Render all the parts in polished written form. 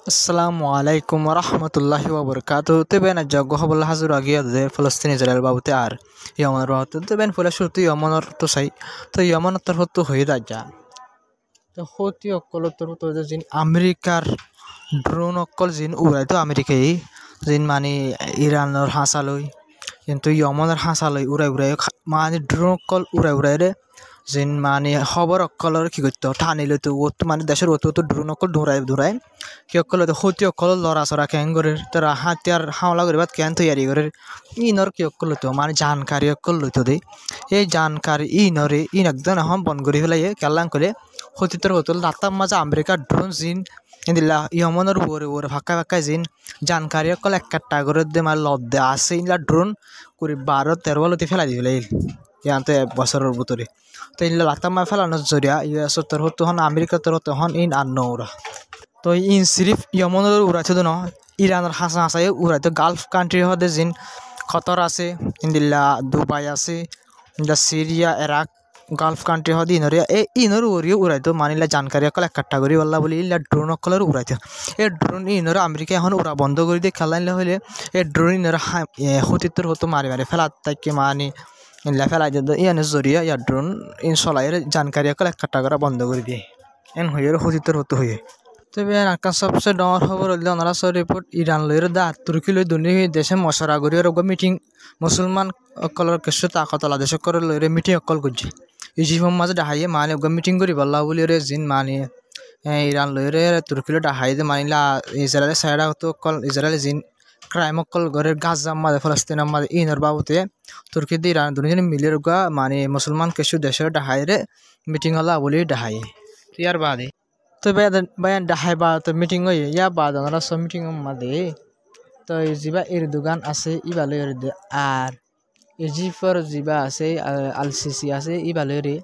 আসসালামু আলাইকুম রহমতুল্লাহি ওবরকাতু তেবেন যজ্ঞ হবল হাজুর আগিয়া দে ফলস্তিন ইসরায়েল বাবুতে আর ইয়মনের বাবুতে তেবেন ফলে শুরুতে ইয়মনের তো চাই তো ইয়মনের তোর হতো হয়ে যা তো হতি অকল তোর তো জিন আমেরিকার ড্রোন অকল জিন উড়াই তো আমেরিকাই জিন মানে ইরানের হাঁচালৈ কিন্তু ইয়মনের হাঁচালৈ উড়াই উড়াই মানে ড্রোন অকল উড়াই উড়াই রে যেন মানে খবর অকলৰ কি করতে ঠানি লইতো ও মানে দেশের অত ড্রোন অকল দৌড়াই কি অকল সতি অকল লড়া চড়া কেন করে তারা হাতিয়ার হামলা করিবাত কেন তৈয়ারি করে ইনর কি অকল লইতো মানে জানকারি অকল লইতো দেই এই জানকারি ইনরে একদম এখন বন করে ফেলাই কেলাং করে সতীতর হতল রাতার মাঝে আমেরিকার ড্রোন জিন ইন্দিলা ইয়মনের ওরে ওরে ফাঁকা ফাঁকা জিন জানকারি অকল একটা করে দে মানে লদ্দে আছে ইনলা ড্রোন করে 12-13 লতি ফেলাই দিলে ইয়াতে বছরের ভিতরে তো ইনলা লাতামা ফেলানোর জরিয়া ইউএসও তোর হতো হন আমেরিকা তোর হতো হন ইন আর ওরা তো ইন সিরিফ ইয়মনের উড়াইছে তো ন ইরানের হাসা হাসাই উড়াইতো গালফ কান্ট্রি হদে জিন কতর আছে ইন্দিল্লা দুবাই আছে ইন্দিল্লা সিরিয়া ইরাক গালফ কান্ট্রি হদে ইনরিয়া এই ইনর উড়িয়ে উড়াইতো মানিলা জানকারি অকল একটা করি বললা বলি ইল্লা ড্রোন অকলের উড়াইতো এই ড্রোন ইনর আমেরিকা এখন উড়া বন্ধ করে দিয়ে খেলাইলে হইলে এই ড্রোন ইনর হতিত্তর হতো মারি মারি ফেলাত তাকে মানে ইনলা ফেলাই দিয়ে ইয়ানের জরিয়া ইয়ার ড্রোন ইন চলাইয়ের জানকারি অকল একটা করা বন্ধ করে দিয়ে এন হইয়ের হতিত্তর হতো হইয়ে তবে আকাশ সবচেয়ে ডাঙর খবর হইলে ওনারা রিপোর্ট ইরান লইর দা তুর্কি লই দুনি দেশে মশরা গড়িয়ে রোগ মিটিং মুসলমান অকলর কিছু তাকতলা দেশ করে লইরে মিটিং অকল করছে ইজিফর মাঝে ডাহাইয়ে মানে মিটিং করি বললা বলি রে জিন মানে ইরান লইরে তুর্কি লই ডাহাই দে মানিলা ইসরায়েলের সাইডা হতো অকল ইসরায়েল জিন ক্রাইম অকল ঘরের গাজার মাঝে ফলস্তিনের মাঝে ইনর বাবুতে তুর্কি দিয়ে ইরান দুজনে মিলে রোগা মানে মুসলমান কিছু দেশের ডাহাইরে মিটিং হলা বলি ডাহাইয়ে ইয়ার বাদে তো bayan dahay ba to meeting oy ya ba donara so meeting made তো জিবা এরদোগান আছে ইবালের আর ইজিপ্টর জিবা আছে আল সিসি আছে ইবালেরে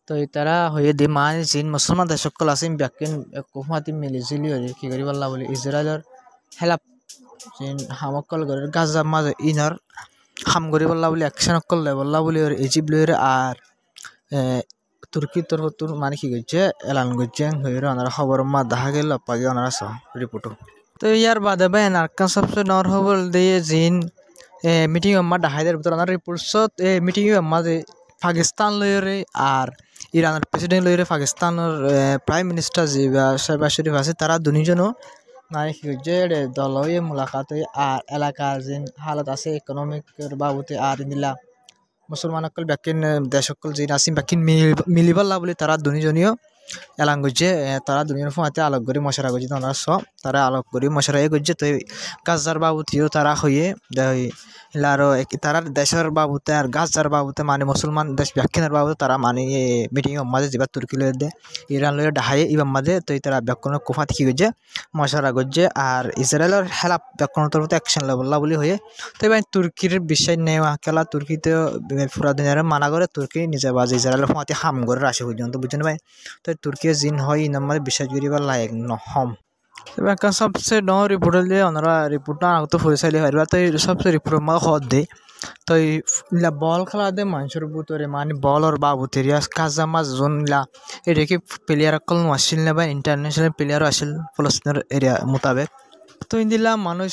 তো তারা হয়ে দে মানে জিন মুসলমান দেশ সকল আছে ব্যাকেন কুমাতি মিলিজুলি হয়ে কি করি বললা বলে ইসরায়েলের হেলাপ জিন হামকল গরের গাজা মাঝে ইনার হাম করি বললা বলে অ্যাকশন করলে বললা বলে ইজিপ্ট লইরে আর তুর্কি তোর তোর মানে কি করছে এলান করছে হয়ে ওনারা খবর মা দেখা গেল পাগে ওনারা সহ রিপোর্টও তো ইয়ার বাদে ভাই আরকান সবচেয়ে নর খবর দিয়ে জিন মিটিং আমার ডাহাইদের ভিতর ওনার রিপোর্টসত মিটিং আমাদের পাকিস্তান লইরে আর ইরানের প্রেসিডেন্ট লইরে পাকিস্তানের প্রাইম মিনিস্টার যে শেহবাজ শরীফ আছে তারা দুজনও মানে কি করছে দল হয়ে মোলাকাত হয়ে আর এলাকার যে হালত আছে ইকোনমিকের বাবুতে আর ইন্দিলা মুসলমান অকল ব্যাকিন দেশ অকল যে আসিম ব্যাকিন মিলিবাল্লা বলে তারা দুজনীয় এলাং করছে তারা দুজনের ফোঁতে আলোক করে মশারা করছে তোমরা সব তারা আলোক করে মশারা করছে তো গাছার বাবুতিও তারা হয়ে আরো তারা দেশের বাবুতে আর গাছার বাবুতে মানে মুসলমান দেশ ব্যাকিনের বাবুতে তারা মানে মিটিং মাঝে যাবার তুর্কি লয়ে দে ইরান লয়ে ডাহাই ইবার মাঝে তো তারা ব্যাকরণের কুফাত কি করছে মশারা করছে আর ইসরায়েলের হেলাপ ব্যাকরণ তরফ অ্যাকশন লেবল্লা বলি হয়ে তো এবার তুর্কির বিষয় নেওয়া খেলা তুর্কিতে পুরা দুনিয়ার মানা করে তুর্কি নিজে বাজে ইসরায়েলের ফোঁতে হাম করে আসে পর্যন্ত বুঝছেন ভাই তো তুর্কি জিন হয় ই নম্বরে বিশ্বাস করিবার লায়ক নহম এবার সবচেয়ে ডর রিপোর্ট দিয়ে ওনারা রিপোর্টটা আগত ফুরিচাইলে পারবা তো সবচেয়ে রিপোর্ট আমার হদ দে তো বল খেলা দে মানুষের বুতরে মানে বলর বাবুতেরিয়া কাজা মাছ জোন ইলা এটা কি প্লেয়ার অকল আসছিল না বা ইন্টারন্যাশনাল প্লেয়ারও আসছিল ফলস্তিনের এরিয়া মোতাবেক তো ইন্দিলা মানুষ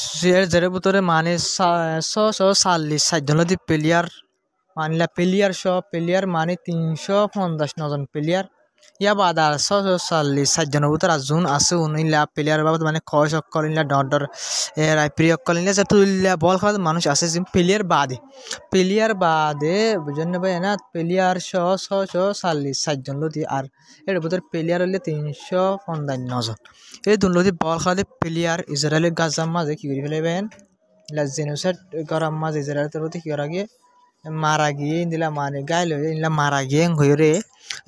যার বুতরে মানে 640 যদি প্লেয়ার মানিলা প্লেয়ার মানে 359 জন প্লেয়ার ইয়া বাদ আর 640 ভিতর জোন আছে উনিলা প্লেয়ার বাবদ মানে খরচ অকল ইলা ডর প্রিয় অকল ইলা যে তুলিলা বল খেলা মানুষ আছে যে প্লেয়ার বাদে বুঝলেন ভাই না প্লেয়ার 640 জন লদি আর এর ভিতর প্লেয়ার হলে 359 জন এই দুলদি বল খেলা প্লেয়ার ইসরায়েলের গাজার মাঝে কি করে ফেলাইবেন জেনোসাইড করার মাঝে ইসরায়েলের তরফে কি করা গিয়ে মারা গিয়ে ইন্দিলা মানে গাইল হয়ে ইন্দিলা মারা গিয়ে হয়ে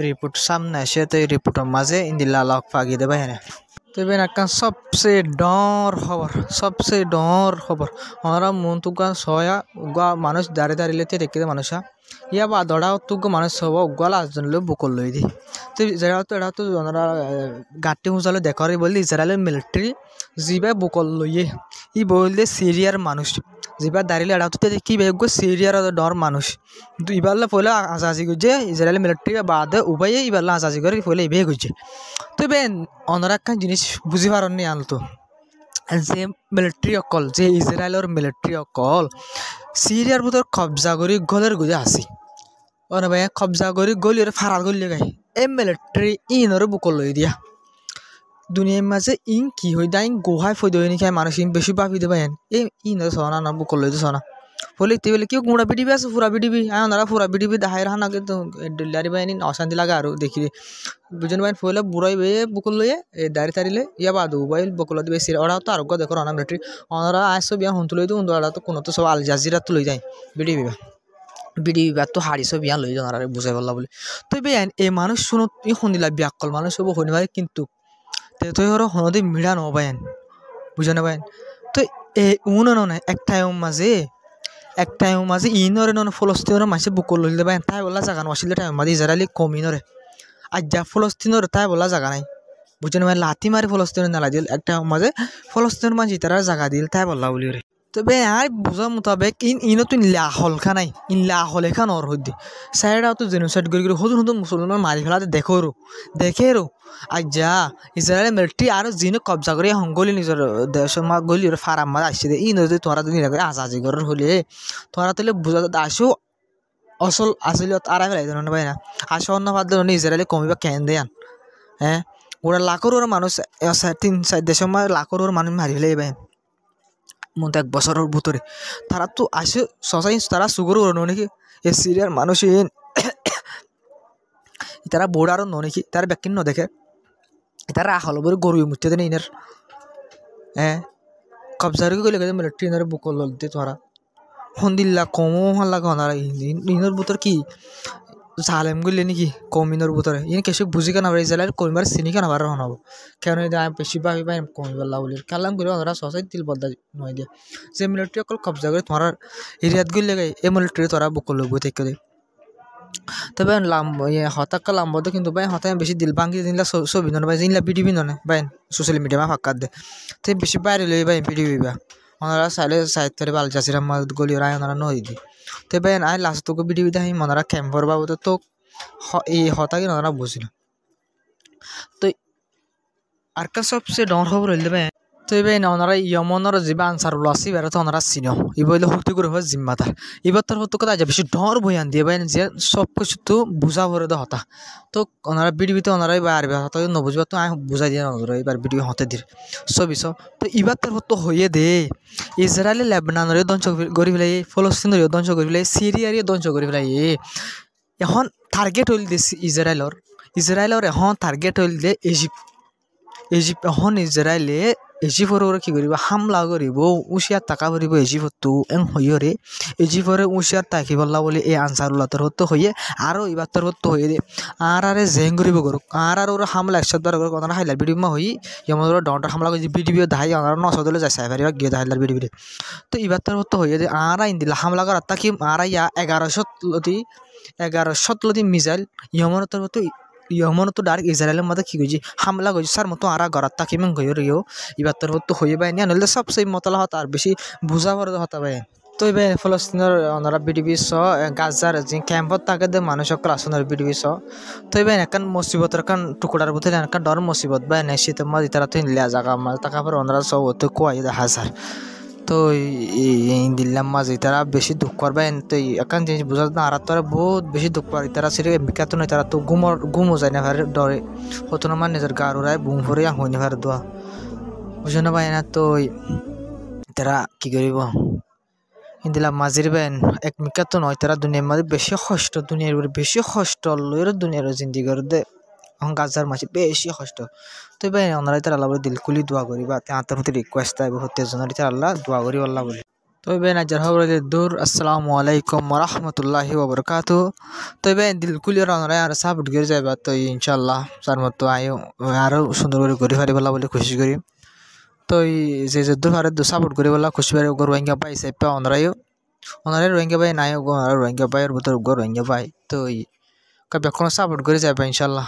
রিপোর্ট সামনে আসে তো এই রিপোর্টের মাঝে ইন্দিলা লক ফাগিয়ে দেবে হ্যাঁ তো এবার একটা সবচেয়ে ডর খবর ওনারা মন তুকা সয়া উগা মানুষ দাঁড়িয়ে রেখে দে মানুষা ইয়া বা দড়া তুগো মানুষ সব উগা লাস্টজন লো বুকল লই দি তো এটা তো ওনারা গাঁটি হুঁচালো দেখারে বললি ইসরায়েলের মিলিটারি জিবা বুকল লইয়ে ই বললে সিরিয়ার মানুষ যেবার দাঁড়িয়ে এড়া তো কি বেগ সিরিয়ার ডর মানুষ কিন্তু ইবারলে পয়লা আজাজি করছে ইসরায়েল মিলিটারি বাদে উভয়ে ইবারলে আজাজি করে পয়লা ইবে করছে তো এবার অনারা একটা জিনিস বুঝি পারেননি আনতো যে মিলিটারি অকল যে ইজৰাইলৰ মিলিটারি অকল সিরিয়ার ভিতর কবজা কৰি গলের গুজে আসি ভাই কবজা কৰি গলি ফারার গলি গাই এই মিলিটারি ইনরে বুকল লই দিয়া দুনিয়ার মাঝে ইন কি হই দা ইন গোহায় ফই দই নিখায় মানুষ ইন বেশি ভাবি দেবা এই ইনরে সনা না বুকল লই সনা বলে তে বলে কেউ গুঁড়া পিটিবি আছে ফুরা পিটিবি ওনারা ফুরা পিটিবি দেখাই রাখা কিন্তু ডিলারি বাইনি অশান্তি লাগে আর দেখি দুজন বাইন ফইলে বুড়াই বে বুকল লইয়ে দাঁড়ি তাড়িলে ইয়া বাদু বাইল বকল দিবে সির ওরা তো আরোগ্য দেখো রানা মিলিটারি ওনারা আসো বিয়া হুঁতু লই দিও ওরা তো কোনো তো সব আল জাজিরা তো লই যায় বিডিবি বা তো হারিস বিয়া লই যাও আর বুঝাই বললা বলে তো বেআইন এই মানুষ শুনো ই শুনিলা বিয়াকল মানুষ হবো শুনিবাই কিন্তু তে তুই হর হনদি মিড়া নবাইন বুঝে নেবেন তো এই উন নয় এক টাইম মাঝে ইনরে নন ফলস্তিনের মাসে বুকল লইলে দেবেন তাই বলা জাগা নছিল টাইম মাঝে ইসরায়েলি কমিনরে আজ যা ফলস্তিনের তাই বলা জাগা নাই বুঝে নেবেন লাথি মারি ফলস্তিনের নালা দিল একটা মাঝে ফলস্তিনের মাঝে তারা জাগা দিল তাই বললা বলি রে তবে আর বোঝা মোতাবেক ইনো তো লাহল খানাই লাহল এখান ওর হইতে সাইডা তো জেনোসাইড করে হতুন হতুন মুসলমান মারি ফেলাতে দেখে রো আর যা ইসরায়েল মিলিটারি আর যিনি কবজা করে হংগলি নিজের দেশের মা গলি ফারাম মারা আসছে দে ইনো যদি তোরা দিন আজাজি করার হলে তোরা তাহলে বোঝা আসো অসল আসলে আড়াই ফেলাই দেন ভাই না আসো অন্য ভাত দেন ইসরায়েলে কমিবা কেন দেয়ান হ্যাঁ ওরা লাখর ওর মানুষ 3-4 দেশের মা লাখর ওর মানুষ মারি ফেলে ভাই মতো 1 বছরের ভিতরে তারা তো আসে সসাই তারা সুগর ওর নাকি এ সিরিয়ার মানুষ তারা বোর্ড আরও নাকি তারা ব্যাকিন ন দেখে তারা হল বলে গরু মুছতে দেন ইনার হ্যাঁ কবজার গেলে গেছে মিলিটারি ইনার বুকল দিতে তোরা হন্দিল্লা কমও হাল্লা কনারা ইনার ভিতর কি জালেম গেলে নাকি কমিনোর ভিতরে ইন কেসে বুঝি কেন ইসরায়েল কমিবার চিনি কেন বার হনাব কেন বেশি ভাবি পাই কমিবার বলি কালাম করে ওরা সসাই তিল বদলা নয় দিয়ে যে মিলিটারি অকল কবজা করে তোমার এরিয়াত গেলে গাই এই মিলিটারি তোরা বুকল বই থেকে দেয় তবে হতাক্কা লাম্বদ কিন্তু ভাই হতায় বেশি দিল ভাঙ্গি দিনলা ছবি নয় ভাই জিনলা পিডিবি নয় ভাই সোশ্যাল মিডিয়া ফাঁকাত দে তো বেশি বাইরে লই ভাই পিডিবি বা ওনারা চাইলে সাইড করে বাল চাষিরা মাছ গলি ওরা ওনারা নই দি তো ভাই আই লাস্ট তোকে পিডিবি দেয় ওনারা ক্যাম্পর বাবদ তো এই হতাকে ওনারা বুঝিল তো আর কা সবচেয়ে ডর খবর হইলে ভাই তো এবার ওনারা ইয়মনের যে আনসারগুলো আছে এবার তো ওনারা চিনো এবার হতে করে হয় জিম্মাদার এবার তোর হতো কথা বেশি ডর বয়ান দিয়ে ভাই যে সব কিছু তো বুঝা ভরে দে হতা তো ওনারা বিডিবিতে ওনারা এবার আরবি হতা নবুঝবা তো আমি বুঝাই দিয়ে নজর এবার বিডিবি হতে দির সবই তো এবার তোর হতো হইয়ে দে ইসরায়েলে লেবাননের ধ্বংস করে ফেলাই ফলস্তিনের ধ্বংস করে ফেলাই সিরিয়ার ধ্বংস করে ফেলাই এখন টার্গেট হইল দে ইসরায়েলর এখন টার্গেট হইল দে ইজিপ্ট এখন ইসরায়েলে ইজিপ্টর কি কৰিব হামলা কৰিব উচিয়াত টাকা ভরিব ইজিপ্টটো হইরে ইজিপ্টরে উচিয়াত তাকি বললা বলে এই আনসারুল্লাহর হতো হইয়ে আরও এবার তোর হতো হইয়ে দে আরে জেং করিব করুক আর ওরা হামলা 100 বার করুক ওনারা হাইলার বিডিবি মা হই যেমন ওরা ডনটা হামলা করে বিডিবিও দাহাই ওনারা 900 দলে যায় সাইবারিবা গিয়ে হাইলার বিডিবিরে তো এবার তোর হতো হইয়ে দে আর ইন্দিলা হামলা করার তাকি আর ইয়া 1100 লতি মিসাইল ইয়মনতর হতো ইয়মন তো ডাইরেক্ট ইসরায়েলের মধ্যে কি করছি হামলা করছি স্যার মতো আর ঘর তাকি মেন গইও রিও এবার তোর হতো হয়ে পায় না নইলে সবচেয়ে মতলা হতা আর বেশি বুঝা পড়ে হতা পায় তো এবার ফলস্তিনের ওনারা বিডিবি গাজার যে ক্যাম্পত থাকে দে মানুষ সকল আসনের বিডিবি তো এবার একান মুসিবতের কান টুকরার ভিতরে একান ডর মুসিবত বা নাই শীতের মাঝে তারা তো লিয়া জায়গা মাঝে টাকা পরে ওনারা সব হতে কুয়াই দেখা স্যার তো দিল্লাম মাঝে তারা বেশি দুঃখ করবে তো একান জিনিস বোঝা না আর তারা বহুত বেশি দুঃখ করে তারা সেটা বিখ্যাত নয় তারা তো ঘুমও যায় না ভারে ডরে হতো না মানে নিজের গা উড়ায় বুম ভরে হয়নি ভারে দোয়া বুঝো না ভাই না তো তারা কি করিব দিলাম মাঝির বেন এক বিখ্যাত নয় তারা দুনিয়ার মাঝে বেশি কষ্ট দুনিয়ার বেশি কষ্ট লইর দুনিয়ার জিন্দিগর দে গাজার মাঝে বেশি কষ্ট তো ভাই ওনারা তার আল্লাহ বলে দিল খুলি দোয়া করিবা তার প্রতি রিকোয়েস্ট আইব হতে জনের তার আল্লাহ দোয়া করি আল্লাহ বলে তো ভাই নাজার খবর দূর আসসালামু আলাইকুম রহমতুল্লাহি ওবরকাতু তো ভাই দিল খুলি ওনারা আর সাপোর্ট করে যাইবা তো ইনশাল্লাহ তার মতো আরও সুন্দর করে ঘুরে ফারি বলা বলে খুশি করি তো যে দূর ফারে সাপোর্ট করে বলা খুশি ফারি রোহিঙ্গা পাই সাইপা ওনারাই রোহিঙ্গা পাই নাই রোহিঙ্গা পাই ওর ভিতর রোহিঙ্গা পাই তো কবে কোনো সাপোর্ট করে যাইবা ইনশাল্লাহ।